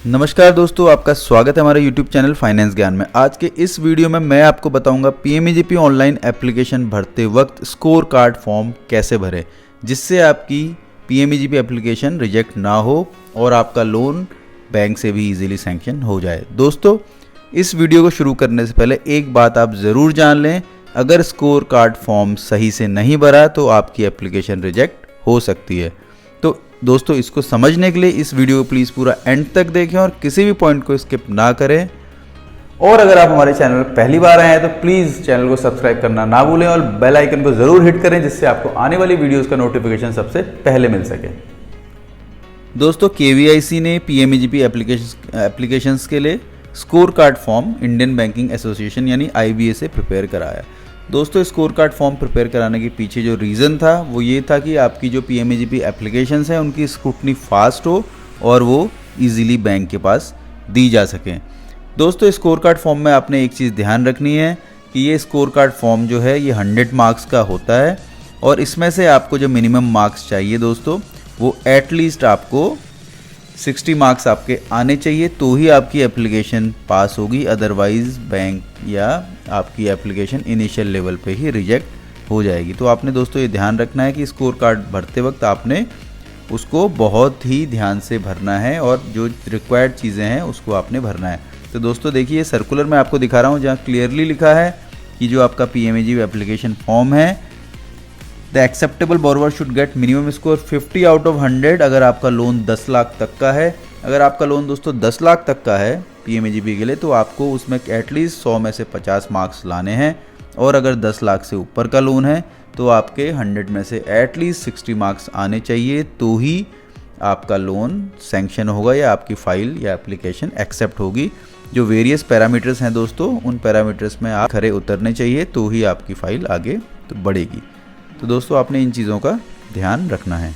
नमस्कार दोस्तों, आपका स्वागत है हमारे YouTube चैनल फाइनेंस ज्ञान में। आज के इस वीडियो में मैं आपको बताऊंगा PMEGP ऑनलाइन एप्लीकेशन भरते वक्त स्कोर कार्ड फॉर्म कैसे भरें, जिससे आपकी PMEGP एप्लीकेशन रिजेक्ट ना हो और आपका लोन बैंक से भी इजीली सैंक्शन हो जाए। दोस्तों, इस वीडियो को शुरू करने से पहले एक बात आप ज़रूर जान लें, अगर स्कोर कार्ड फॉर्म सही से नहीं भरा तो आपकी एप्लीकेशन रिजेक्ट हो सकती है। तो दोस्तों, इसको समझने के लिए इस वीडियो को प्लीज़ पूरा एंड तक देखें और किसी भी पॉइंट को स्किप ना करें। और अगर आप हमारे चैनल पर पहली बार आए हैं तो प्लीज़ चैनल को सब्सक्राइब करना ना भूलें और बेल आइकन को ज़रूर हिट करें, जिससे आपको आने वाली वीडियोस का नोटिफिकेशन सबसे पहले मिल सके। दोस्तों, KVIC ने PMEGP एप्लीकेशंस के लिए score card form Indian banking association यानी IBA से प्रिपेयर कराया। दोस्तों, स्कोर कार्ड फॉर्म प्रिपेयर कराने के पीछे जो रीज़न था वो ये था कि आपकी जो PMEGP एप्लीकेशंस हैं उनकी स्क्रूटनी फास्ट हो और वो इजीली बैंक के पास दी जा सकें। दोस्तों, स्कोर कार्ड फॉर्म में आपने एक चीज़ ध्यान रखनी है कि ये स्कोर कार्ड फॉर्म जो है ये 100 मार्क्स का होता है और इसमें से आपको जो मिनिमम मार्क्स चाहिए दोस्तों वो एटलीस्ट आपको 60 मार्क्स आपके आने चाहिए, तो ही आपकी एप्लीकेशन पास होगी। अदरवाइज़ बैंक या आपकी एप्लीकेशन इनिशियल लेवल पे ही रिजेक्ट हो जाएगी। तो आपने दोस्तों ये ध्यान रखना है कि स्कोर कार्ड भरते वक्त आपने उसको बहुत ही ध्यान से भरना है और जो रिक्वायर्ड चीज़ें हैं उसको आपने भरना है। तो दोस्तों देखिए, सर्कुलर मैं आपको दिखा रहा हूँ जहाँ क्लियरली लिखा है कि जो आपका PMEGP एप्लीकेशन फॉर्म है, the acceptable borrower should get minimum score 50 out of 100 अगर आपका लोन 10 लाख तक का है। अगर आपका लोन दोस्तों 10 लाख तक का है PMEGP के लिए तो आपको उसमें एटलीस्ट 100 में से 50 मार्क्स लाने हैं, और अगर 10 लाख से ऊपर का लोन है तो आपके 100 में से एटलीस्ट 60 मार्क्स आने चाहिए, तो ही आपका लोन सैंक्शन होगा या आपकी फ़ाइल या एप्लीकेशन एक्सेप्ट होगी। जो वेरियस पैरामीटर्स हैं दोस्तों, उन पैरामीटर्स में आप खरे उतरने चाहिए, तो ही आपकी फ़ाइल आगे तो बढ़ेगी। तो दोस्तों, आपने इन चीज़ों का ध्यान रखना है।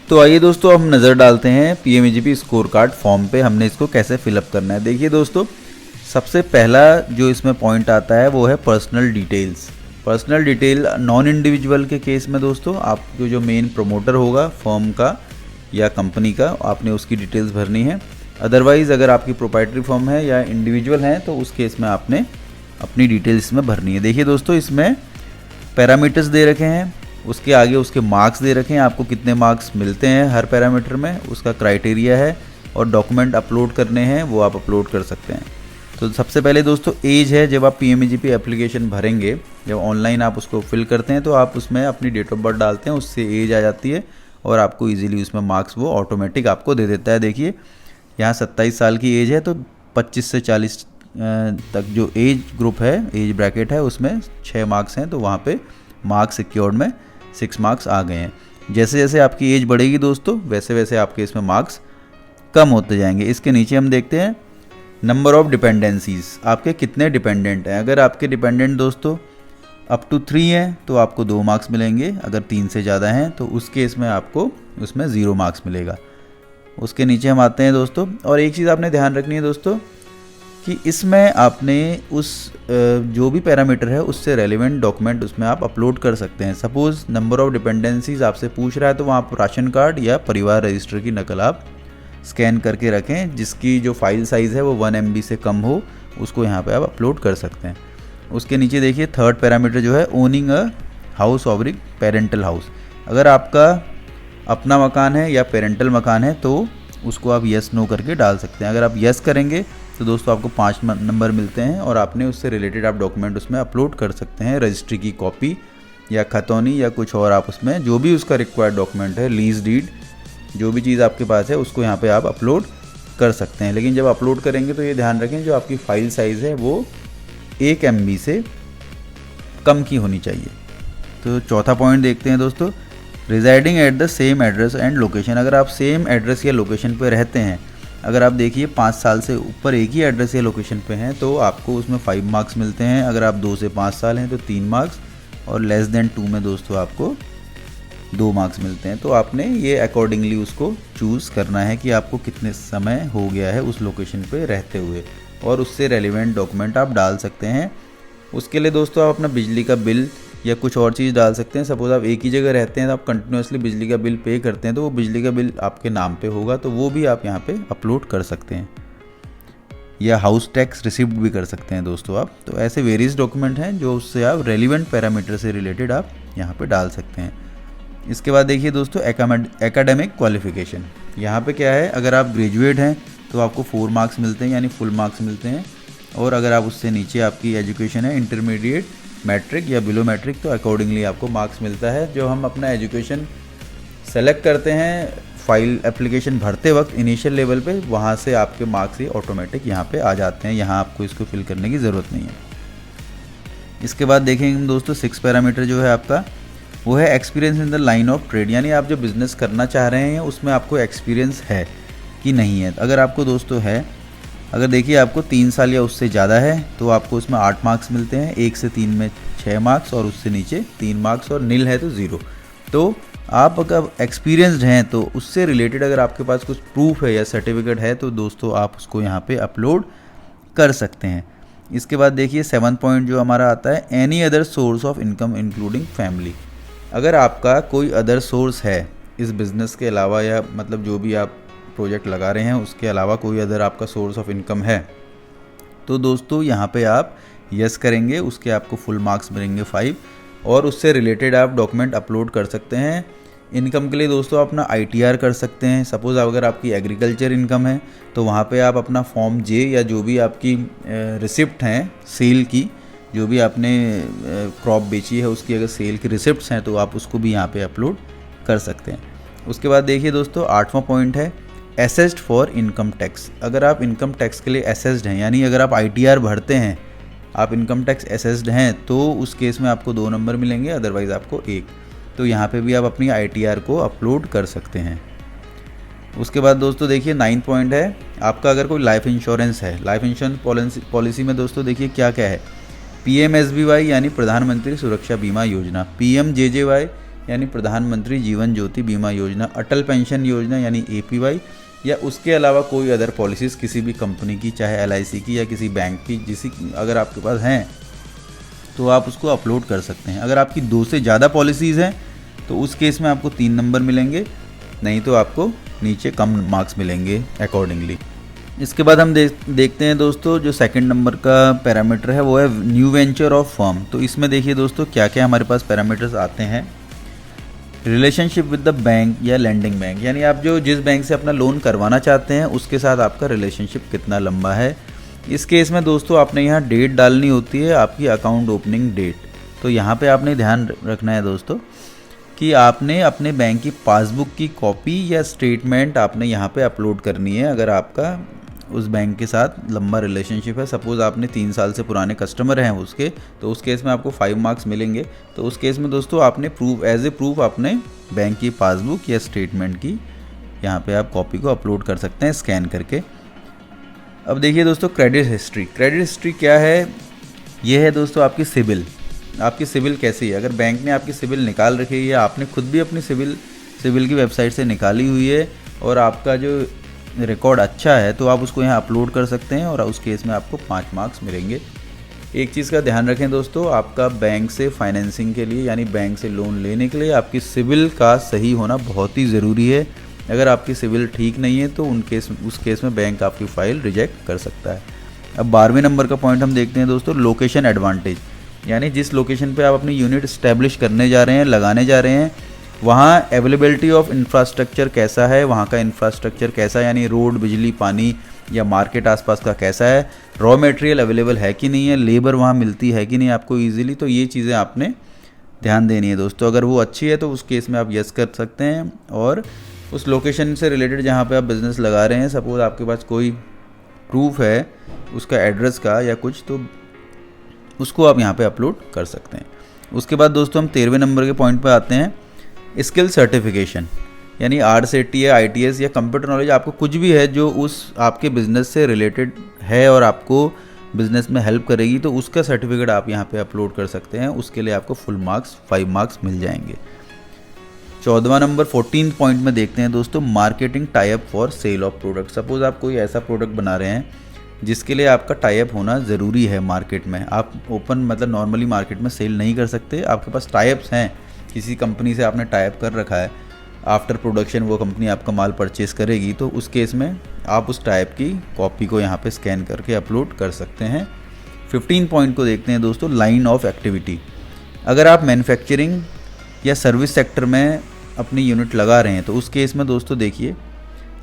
तो आइए दोस्तों, हम नज़र डालते हैं PMEGP स्कोर कार्ड फॉर्म पे हमने इसको कैसे फिलअप करना है। देखिए दोस्तों, सबसे पहला जो इसमें पॉइंट आता है वो है personal details. Personal detail non individual के केस में दोस्तों आपको जो मेन प्रमोटर होगा फर्म का या कंपनी का, आपने उसकी डिटेल्स भरनी है। अदरवाइज़ अगर आपकी प्रोप्राइटरी फर्म है या इंडिविजुअल है तो उस केस में आपने अपनी डिटेल्स इसमें भरनी है। देखिए दोस्तों, इसमें पैरामीटर्स दे रखे हैं, उसके आगे उसके मार्क्स दे रखे हैं, आपको कितने मार्क्स मिलते हैं हर पैरामीटर में, उसका क्राइटेरिया है, और डॉक्यूमेंट अपलोड करने हैं वो आप अपलोड कर सकते हैं। तो सबसे पहले दोस्तों एज है। जब आप PMEGP एप्लीकेशन भरेंगे, जब ऑनलाइन आप उसको फिल करते हैं तो आप उसमें अपनी डेट ऑफ बर्थ डालते हैं, उससे एज आ जाती है और आपको ईजिली उसमें मार्क्स वो ऑटोमेटिक आपको दे देता है। देखिए यहाँ 27 साल की एज है तो 25 से 40 तक जो एज ग्रुप है, एज ब्रैकेट है, उसमें 6 मार्क्स हैं, तो वहाँ पे मार्क्स सिक्योर्ड में 6 मार्क्स आ गए हैं। जैसे जैसे आपकी एज बढ़ेगी दोस्तों वैसे वैसे आपके इसमें मार्क्स कम होते जाएंगे। इसके नीचे हम देखते हैं नंबर ऑफ़ डिपेंडेंसीज, आपके कितने डिपेंडेंट हैं। अगर आपके डिपेंडेंट दोस्तों अप टू 3 हैं तो आपको 2 मार्क्स मिलेंगे, अगर 3 से ज़्यादा हैं तो उस केस में आपको उसमें 0 मार्क्स मिलेगा। उसके नीचे हम आते हैं दोस्तों, और एक चीज़ आपने ध्यान रखनी है दोस्तों कि इसमें आपने उस जो भी पैरामीटर है उससे रेलिवेंट डॉक्यूमेंट उसमें आप अपलोड कर सकते हैं। सपोज़ नंबर ऑफ़ डिपेंडेंसीज आपसे पूछ रहा है तो वहाँ पर राशन कार्ड या परिवार रजिस्टर की नकल आप स्कैन करके रखें, जिसकी जो फाइल साइज़ है वो 1 MB से कम हो, उसको यहाँ पे आप अपलोड कर सकते हैं। उसके नीचे देखिए थर्ड पैरामीटर जो है owning a house oblique parental house. अगर आपका अपना मकान है या पेरेंटल मकान है तो उसको आप यस नो करके डाल सकते हैं। अगर आप यस करेंगे तो दोस्तों आपको 5 नंबर मिलते हैं और आपने उससे रिलेटेड आप डॉक्यूमेंट उसमें अपलोड कर सकते हैं, रजिस्ट्री की कॉपी या खतौनी या कुछ और, आप उसमें जो भी उसका रिक्वायर्ड डॉक्यूमेंट है, लीज डीड, जो भी चीज़ आपके पास है उसको यहाँ पे आप अपलोड कर सकते हैं। लेकिन जब अपलोड करेंगे तो ये ध्यान रखें जो आपकी फ़ाइल साइज़ है वो 1 MB से कम की होनी चाहिए। तो चौथा पॉइंट देखते हैं दोस्तों, residing at the same address and location. अगर आप सेम एड्रेस या लोकेशन पर रहते हैं, अगर आप देखिए 5 साल से ऊपर एक ही एड्रेस या लोकेशन पे हैं तो आपको उसमें 5 मार्क्स मिलते हैं। अगर आप 2 से 5 साल हैं तो 3 मार्क्स, और लेस देन 2 में दोस्तों आपको 2 मार्क्स मिलते हैं। तो आपने ये अकॉर्डिंगली उसको चूज़ करना है कि आपको कितने समय हो गया है उस लोकेशन पे रहते हुए, और उससे रेलिवेंट डॉक्यूमेंट आप डाल सकते हैं। उसके लिए दोस्तों आप अपना बिजली का बिल या कुछ और चीज़ डाल सकते हैं। सपोज़ आप एक ही जगह रहते हैं तो आप कंटिन्यूसली बिजली का बिल पे करते हैं, तो वो बिजली का बिल आपके नाम पे होगा, तो वो भी आप यहाँ पे अपलोड कर सकते हैं। या हाउस टैक्स रिसिप्ट भी कर सकते हैं दोस्तों आप। तो ऐसे वेरियस डॉक्यूमेंट हैं जो उससे आप रेलिवेंट पैरामीटर से रिलेटेड आप यहाँ पे डाल सकते हैं। इसके बाद देखिए दोस्तों एकेडमिक क्वालिफिकेशन। यहाँ पे क्या है, अगर आप ग्रेजुएट हैं तो आपको 4 मार्क्स मिलते हैं, यानी फुल मार्क्स मिलते हैं। और अगर आप उससे नीचे आपकी एजुकेशन है इंटरमीडिएट, मैट्रिक या बिलो मैट्रिक, तो अकॉर्डिंगली आपको मार्क्स मिलता है। जो हम अपना एजुकेशन सेलेक्ट करते हैं फाइल एप्लीकेशन भरते वक्त इनिशियल लेवल पे, वहाँ से आपके मार्क्स ही ऑटोमेटिक यहाँ पे आ जाते हैं। यहाँ आपको इसको फिल करने की ज़रूरत नहीं है। इसके बाद देखेंगे हम दोस्तों 6 पैरामीटर जो है आपका, वो है experience in the line of trade, यानी आप जो बिज़नेस करना चाह रहे हैं उसमें आपको एक्सपीरियंस है कि नहीं है। अगर आपको दोस्तों है, अगर देखिए आपको 3 साल या उससे ज़्यादा है तो आपको उसमें 8 मार्क्स मिलते हैं, 1 से 3 में 6 मार्क्स और उससे नीचे 3 मार्क्स, और नील है तो 0। तो आप अगर एक्सपीरियंस्ड हैं तो उससे रिलेटेड अगर आपके पास कुछ प्रूफ है या सर्टिफिकेट है तो दोस्तों आप उसको यहाँ पे अपलोड कर सकते हैं। इसके बाद देखिए 7 पॉइंट जो हमारा आता है, any other source of income including family. अगर आपका कोई अदर सोर्स है इस बिज़नेस के अलावा, या मतलब जो भी आप प्रोजेक्ट लगा रहे हैं उसके अलावा कोई अदर आपका सोर्स ऑफ इनकम है, तो दोस्तों यहाँ पे आप यस करेंगे, उसके आपको फुल मार्क्स मिलेंगे 5, और उससे रिलेटेड आप डॉक्यूमेंट अपलोड कर सकते हैं। इनकम के लिए दोस्तों अपना ITR कर सकते हैं। सपोज़ अगर आपकी एग्रीकल्चर इनकम है तो वहाँ पे आप अपना फॉर्म J या जो भी आपकी रिसिप्ट हैं सेल की, जो भी आपने क्रॉप बेची है उसकी अगर सेल की रिसिप्ट्स हैं तो आप उसको भी यहाँ पे अपलोड कर सकते हैं। उसके बाद देखिए दोस्तों 8वां पॉइंट है असेस्ड फॉर इनकम टैक्स। अगर आप इनकम टैक्स के लिए असेस्ड हैं, यानी अगर आप ITR भरते हैं, आप इनकम टैक्स असेस्ड हैं, तो उस केस में आपको 2 नंबर मिलेंगे, अदरवाइज़ आपको 1। तो यहाँ पे भी आप अपनी ITR को अपलोड कर सकते हैं। उसके बाद दोस्तों देखिए 9 पॉइंट है आपका, अगर कोई लाइफ इंश्योरेंस है, लाइफ इंश्योरेंस पॉलिसी में दोस्तों देखिए क्या क्या है, PMSBY यानी प्रधानमंत्री सुरक्षा बीमा योजना, PMJJY यानी प्रधानमंत्री जीवन ज्योति बीमा योजना, अटल पेंशन योजना यानी APY, या उसके अलावा कोई अदर पॉलिसीज़ किसी भी कंपनी की, चाहे LIC की या किसी बैंक की, जिसी अगर आपके पास हैं तो आप उसको अपलोड कर सकते हैं। अगर आपकी 2 से ज़्यादा पॉलिसीज़ हैं तो उस केस में आपको 3 नंबर मिलेंगे, नहीं तो आपको नीचे कम मार्क्स मिलेंगे अकॉर्डिंगली। इसके बाद हम देखते हैं दोस्तों जो सेकंड नंबर का पैरामीटर है वो है न्यू वेंचर ऑफ फर्म। तो इसमें देखिए दोस्तों क्या क्या हमारे पास पैरामीटर्स आते हैं। रिलेशनशिप विद द बैंक या लैंडिंग बैंक, यानी आप जो जिस बैंक से अपना लोन करवाना चाहते हैं उसके साथ आपका रिलेशनशिप कितना लंबा है। इस केस में दोस्तों आपने यहाँ डेट डालनी होती है, आपकी अकाउंट ओपनिंग डेट। तो यहाँ पे आपने ध्यान रखना है दोस्तों कि आपने अपने बैंक की पासबुक की कॉपी या स्टेटमेंट आपने यहाँ पे अपलोड करनी है। अगर आपका उस बैंक के साथ लंबा रिलेशनशिप है, सपोज़ आपने 3 साल से पुराने कस्टमर हैं उसके, तो उस केस में आपको 5 मार्क्स मिलेंगे। तो उस केस में दोस्तों आपने एज ए प्रूफ आपने बैंक की पासबुक या स्टेटमेंट की यहाँ पे आप कॉपी को अपलोड कर सकते हैं स्कैन करके। अब देखिए दोस्तों क्रेडिट हिस्ट्री। क्रेडिट हिस्ट्री क्या है, ये है दोस्तों आपकी सिबिल। आपकी सिबिल कैसी है, अगर बैंक ने आपकी सिबिल निकाल रखी है या आपने खुद भी अपनी सिबिल की वेबसाइट से निकाली हुई है और आपका जो रिकॉर्ड अच्छा है तो आप उसको यहाँ अपलोड कर सकते हैं और उस केस में आपको 5 मार्क्स मिलेंगे। एक चीज़ का ध्यान रखें दोस्तों, आपका बैंक से फाइनेंसिंग के लिए यानी बैंक से लोन लेने के लिए आपकी सिबिल का सही होना बहुत ही ज़रूरी है। अगर आपकी सिबिल ठीक नहीं है तो उस केस में बैंक आपकी फ़ाइल रिजेक्ट कर सकता है। अब 12वें नंबर का पॉइंट हम देखते हैं दोस्तों, लोकेशन एडवांटेज, यानी जिस लोकेशन पे आप अपनी यूनिट इस्टेब्लिश करने जा रहे हैं, लगाने जा रहे हैं, वहाँ अवेलेबिलिटी ऑफ इंफ्रास्ट्रक्चर कैसा है, वहाँ का इंफ्रास्ट्रक्चर कैसा है, यानी रोड, बिजली, पानी या मार्केट आसपास का कैसा है, रॉ मटेरियल अवेलेबल है कि नहीं है, लेबर वहाँ मिलती है कि नहीं आपको ईजिली। तो ये चीज़ें आपने ध्यान देनी है दोस्तों। अगर वो अच्छी है तो उस केस में आप यस कर सकते हैं और उस लोकेशन से रिलेटेड जहाँ पे आप बिज़नेस लगा रहे हैं, सपोज़ आपके पास कोई प्रूफ है उसका एड्रेस का या कुछ, तो उसको आप यहाँ पे अपलोड कर सकते हैं। उसके बाद दोस्तों हम 13वें नंबर के पॉइंट पे आते हैं, स्किल सर्टिफिकेशन, यानी RCT या ITS या कंप्यूटर नॉलेज, आपको कुछ भी है जो उस आपके बिज़नेस से रिलेटेड है और आपको बिज़नेस में हेल्प करेगी, तो उसका सर्टिफिकेट आप यहाँ पे अपलोड कर सकते हैं। उसके लिए आपको फुल मार्क्स 5 मार्क्स मिल जाएंगे। 14वां नंबर 14 पॉइंट में देखते हैं दोस्तों, marketing tie up for sale of product. Suppose आप कोई ऐसा प्रोडक्ट बना रहे हैं जिसके लिए आपका टाई अप होना ज़रूरी है मार्केट में। आप ओपन मतलब नॉर्मली मार्केट में सेल नहीं कर सकते, आपके पास टाई अप्स हैं, किसी कंपनी से आपने टाई अप कर रखा है, आफ्टर प्रोडक्शन वो कंपनी आपका माल परचेस करेगी, तो उस केस में आप उस टाई अप की कॉपी को यहाँ पे स्कैन करके अपलोड कर सकते हैं। 15 पॉइंट को देखते हैं दोस्तों, लाइन ऑफ एक्टिविटी। अगर आप मैन्युफैक्चरिंग या सर्विस सेक्टर में अपनी यूनिट लगा रहे हैं तो उस केस में दोस्तों देखिए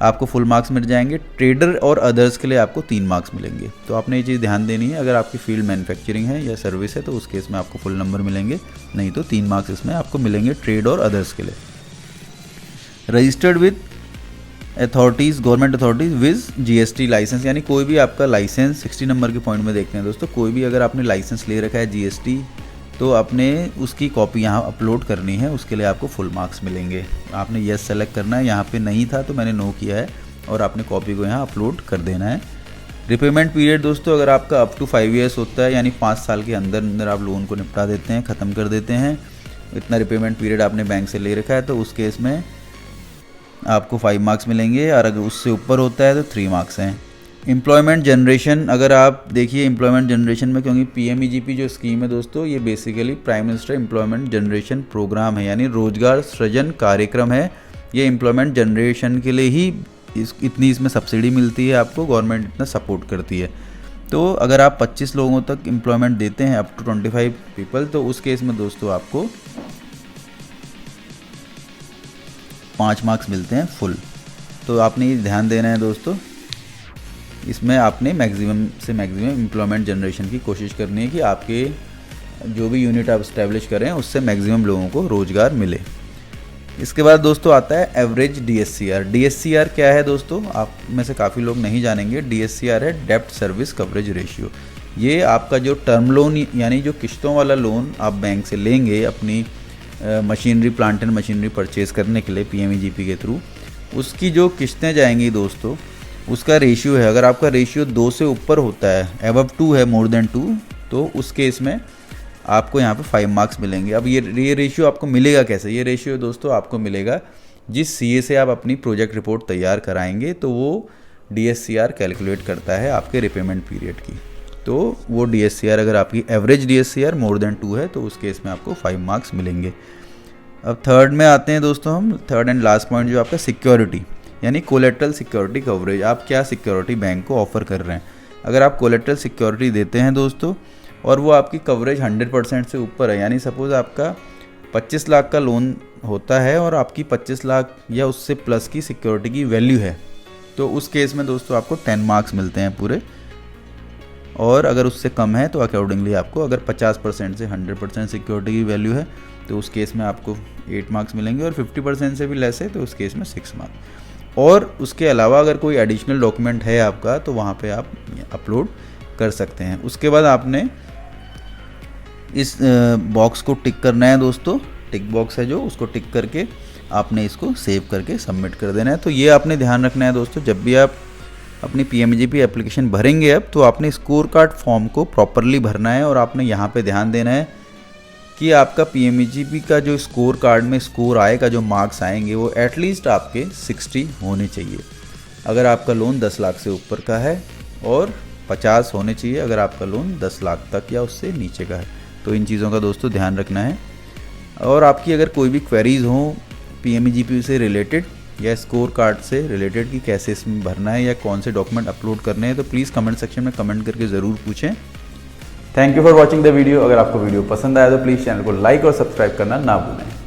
आपको फुल मार्क्स मिल जाएंगे। ट्रेडर और अदर्स के लिए आपको 3 मार्क्स मिलेंगे। तो आपने ये चीज़ ध्यान देनी है, अगर आपकी फील्ड मैन्युफैक्चरिंग है या सर्विस है तो उस केस में आपको फुल नंबर मिलेंगे, नहीं तो 3 मार्क्स इसमें आपको मिलेंगे ट्रेड और अदर्स के लिए। Registered with authorities, government authorities viz GST licence, यानी कोई भी आपका लाइसेंस 60 नंबर के पॉइंट में देखते हैं दोस्तों, कोई भी अगर आपने लाइसेंस ले रखा है GST तो आपने उसकी कॉपी यहाँ अपलोड करनी है, उसके लिए आपको फुल मार्क्स मिलेंगे। आपने यस सेलेक्ट करना है, यहाँ पे नहीं था तो मैंने नो किया है, और आपने कॉपी को यहाँ अपलोड कर देना है। रिपेमेंट पीरियड दोस्तों, अगर आपका अप टू 5 ईयर्स होता है, यानी 5 साल के अंदर अंदर आप लोन को निपटा देते हैं, ख़त्म कर देते हैं, इतना रिपेमेंट पीरियड आपने बैंक से ले रखा है, तो उस केस में आपको 5 मार्क्स मिलेंगे, और अगर उससे ऊपर होता है तो 3 मार्क्स हैं। एम्प्लॉयमेंट जनरेशन, अगर आप देखिए एम्प्लॉयमेंट जनरेशन में, क्योंकि PMEGP जो स्कीम है दोस्तों, ये basically prime minister employment generation programme है, यानी रोजगार सृजन कार्यक्रम है। ये एम्प्लॉयमेंट जनरेशन के लिए ही इतनी इसमें सब्सिडी मिलती है आपको, गवर्नमेंट इतना सपोर्ट करती है। तो अगर आप 25 लोगों तक एम्प्लॉयमेंट देते हैं, अप टू 25 पीपल, तो उस केस में दोस्तों आपको 5 मार्क्स मिलते हैं फुल। तो आपने ये ध्यान देना है दोस्तों, इसमें आपने मैक्सिमम से मैक्सिमम एम्प्लॉयमेंट जनरेशन की कोशिश करनी है कि आपके जो भी यूनिट आप इस्टेब्लिश करें उससे मैक्सिमम लोगों को रोज़गार मिले। इसके बाद दोस्तों आता है एवरेज DSCR। DSCR क्या है दोस्तों, आप में से काफ़ी लोग नहीं जानेंगे। DSCR है डेब्ट सर्विस कवरेज रेशियो। ये आपका जो टर्म लोन, यानी जो किस्तों वाला लोन आप बैंक से लेंगे अपनी machinery, plant and machinery purchase करने के लिए PMEGP के थ्रू, उसकी जो किस्तें जाएंगी दोस्तों, उसका रेशियो है। अगर आपका रेशियो 2 से ऊपर होता है, एबव 2 है, मोर देन 2, तो उस केस में आपको यहाँ पे 5 मार्क्स मिलेंगे। अब ये रेशियो आपको मिलेगा कैसे? ये रेशियो दोस्तों आपको मिलेगा जिस CA से आप अपनी प्रोजेक्ट रिपोर्ट तैयार कराएंगे, तो वो DSCR कैलकुलेट करता है आपके रिपेमेंट पीरियड की। तो वो DSCR, अगर आपकी एवरेज DSCR मोर देन 2 है तो उस केस में आपको 5 मार्क्स मिलेंगे। अब थर्ड में आते हैं दोस्तों हम, थर्ड एंड लास्ट पॉइंट जो आपका सिक्योरिटी, यानी कोलेटरल सिक्योरिटी कवरेज। आप क्या सिक्योरिटी बैंक को ऑफर कर रहे हैं? अगर आप कोलेटरल सिक्योरिटी देते हैं दोस्तों और वो आपकी कवरेज 100% से ऊपर है, यानी सपोज़ आपका 25 लाख का लोन होता है और आपकी 25 लाख या उससे प्लस की सिक्योरिटी की वैल्यू है, तो उस केस में दोस्तों आपको 10 मार्क्स मिलते हैं पूरे। और अगर उससे कम है तो अकॉर्डिंगली आपको, अगर 50% से 100% सिक्योरिटी की वैल्यू है तो उस केस में आपको 8 मार्क्स मिलेंगे, और 50% से भी लेस है तो उस केस में 6 मार्क्स। और उसके अलावा अगर कोई एडिशनल डॉक्यूमेंट है आपका तो वहाँ पे आप अपलोड कर सकते हैं। उसके बाद आपने इस बॉक्स को टिक करना है दोस्तों, टिक बॉक्स है जो, उसको टिक करके आपने इसको सेव करके सबमिट कर देना है। तो ये आपने ध्यान रखना है दोस्तों, जब भी आप अपनी PMEGP एप्लीकेशन भरेंगे अब, तो आपने स्कोर कार्ड फॉर्म को प्रॉपरली भरना है, और आपने यहाँ पे ध्यान देना है कि आपका PMEGP का जो स्कोर कार्ड में स्कोर आएगा, जो मार्क्स आएंगे, वो एटलीस्ट आपके 60 होने चाहिए अगर आपका लोन 10 लाख से ऊपर का है, और 50 होने चाहिए अगर आपका लोन 10 लाख तक या उससे नीचे का है। तो इन चीज़ों का दोस्तों ध्यान रखना है। और आपकी अगर कोई भी क्वेरीज़ हो PMEGP से रिलेटेड या स्कोर कार्ड से रिलेटेड कि कैसे इसमें भरना है या कौन से डॉक्यूमेंट अपलोड करने हैं, तो प्लीज़ कमेंट सेक्शन में कमेंट करके ज़रूर पूछें। Thank you for watching the video. अगर आपको वीडियो पसंद आया तो प्लीज़ चैनल को लाइक और सब्सक्राइब करना ना भूलें।